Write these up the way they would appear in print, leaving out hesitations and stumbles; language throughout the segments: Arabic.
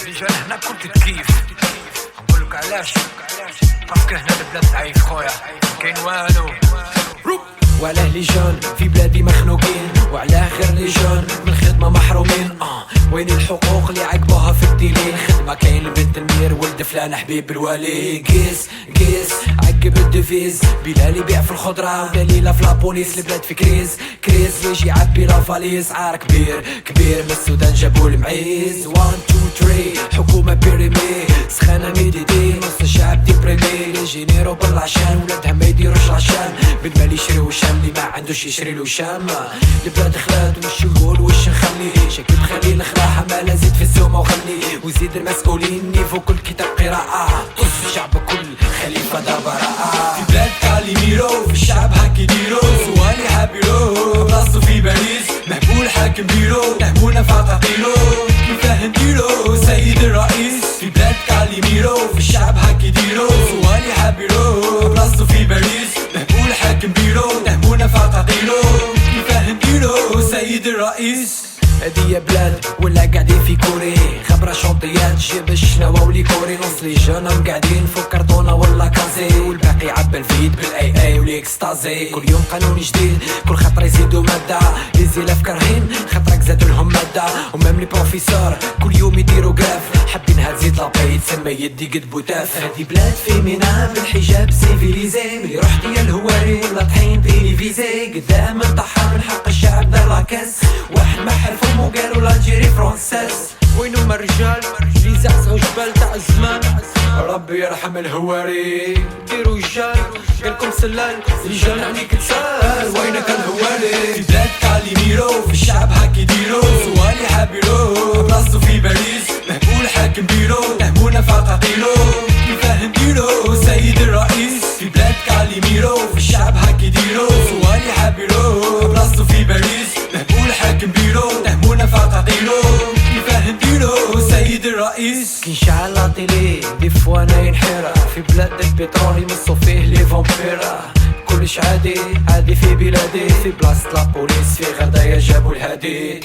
رجال هنا كنت تكيف نقولك علاش باسكو هنا البلاد ضعيف خويا كاين والو. وعلاه لي جون في بلادي مخنوقين وعلاه غير لي جون من الخدمة محرومين. وين الحقوق اللي عقبوها في الدينين؟ خدمة كاين لبنت المير ولد فلان حبيب الوالي. قيس عقب الدفيز بلال يبيع في الخضرة ودليلة في لابوليس. البلاد في كريز يجي يعبي لافاليز. عار كبير من السودان جابو المعيز. 1 2 3 حكومة بيريمي سخانة ميديدي نص الشعب ديبريمي. لي جينيرو بالعشان ولادها ما يديروش العشان بالمال يشريو الشام اللي ما عندوش يشري له شام. البلاد خلات وش نقول وش نخلي شكل خليل خلاها ما لازيد في الزومة وخلي وزيد المسؤولين نيفو كل كتاب قراءة طز الشعب كل خليفة دار براءة. في بلاد كاليميرو في الشعب هاك يديرو سوالي حابيرو بلاصتو في باريس مهبول حاكم بيرو نهمونا فعطاطيلو كيفاه نديرو سيد الرئيس. في بلاد كاليميرو في الشعب هاك يديرو سوالي حابيرو بلاصتو في باريس مهبول حاكم بيرو نهمونا فعطاطيلو كيفاه نديرو سيد الرئيس. هادي يا بلاد ولا قاعدين في كوري خبرة شونطيات جيب الشناوة ولي كوري. نص لي جونهم قاعدين فوق كرتونة ولا كازي والباقي عبى الفيد بالاي والاكستازي. كل يوم قانون جديد كل خطرة يزيدو مادة يزيلاف كارهين خطرك زادو لهم مادة. ومام لي بروفيسور كل يوم يديرو قراف حابينها تزيد لابي تسمى يدي قد بوتاف. هادي بلاد فيمينا بالحجاب سيفيليزي ملي رحت يا الهواري ولا طحين تيليفيزي قدام انطحر من حق الشعب دار لاكاس. واحد ما حرفو وقالوا لالجيري فرونسيس وينهم الرجال اللي زعزعوا جبال تاع الزمان. ربي يرحم الهواري ديروا رجال قالكم سلال رجال عليك تسال وينك الهواري. في بلاد كاليميرو في الشعب هاك يديرو سوالي حابيرو بلاصتو في باريس مهبول حاكم بيرو نهمونا فعطاطيلو كيفاه نديرو سيد الرئيس. في بلاد كاليميرو في الشعب هاك يديرو سوالي حابيرو بلاصتو في باريس مهبول حاكم بيرو نهمونا فعطاطيلو كيفاه نديرو سيد الرئيس. كي نشعل لاطيلي دي فوا انا ينحرق في بلاد البترول يمصو فيه لي فامبيرا. كلش عادي في بلادي في بلاصة لابوليس في غردايا جابو الهادي.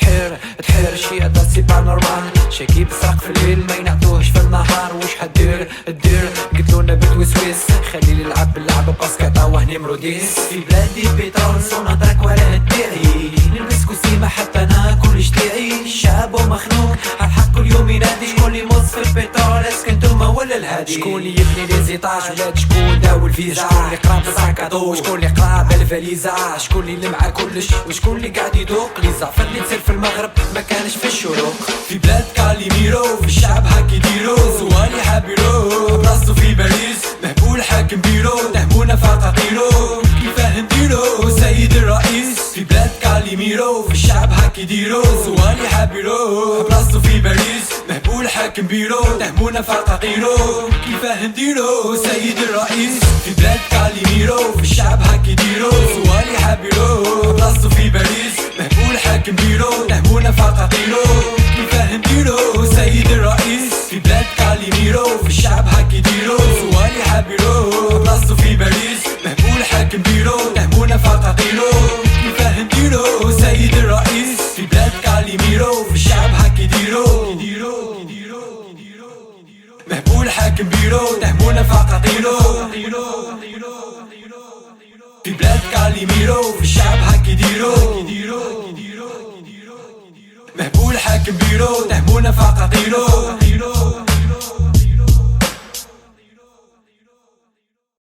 تحير شي هدا سي با نورمال شاكي بسرق في الليل ما ينعطوهش في النهار. واش حدير قلتلونا بتوسويس خلي لي يلعب اللعبة باسكو عطاوه نيمرو 10. في بلادي بترول صونا درك ولا هديعي نلبس كوسيمة حتى انا كلش داعي. الشعب ومخنوق عالحق كل يوم ينادي شكون اللي يمص في البترول اسك انتوما ولا الهادي. شكون اللي يبني لي زيطاج ولاد شكون داو الفيزا شكون اللي قراب الساكادو شكون اللي قراب الفاليزا شكون اللي مع كلش وشكون اللي قاعد يدوق لي زعفر اللي تصير في المغرب ما كانش في الشروق. في بلاد كاليميرو في الشعب هاك يديرو سوالي حابيرو بلاصتو في باريس مهبول حاكم بيرو نهمونا فعطاطيلو كيفاه نديرو سيد الرئيس. في بلاد كاليميرو في الشعب هاك يديرو سوالي حابيرو بلاصتو في باريس مهبول حاكم بيرو نهمونا فعطاطيلو كيفاه نديرو سيد الرئيس. في بلاد كاليميرو في الشعب هاك يديرو سوالي حابيرو بلاصتو في باريس مهبول حاكم بيرو نهمونا فعطاطيلو كيفاه نديرو سيد الرئيس. في بلاد كاليميرو في الشعب هاك يديرو سوالي حابيرو بلاصتو في باريس مهبول حاكم بيرو نهمونا فعطاطيلو كيفاه نديرو سيد الرئيس. في بلاد كاليميرو في الشعب هاك يديرو مهبول حاكم بيرو نهمونا فعطاطيلو. في بلاد كاليميرو في الشعب هاك يديرو مهبول حاكم بيرو نهمونا فعطاطيلو.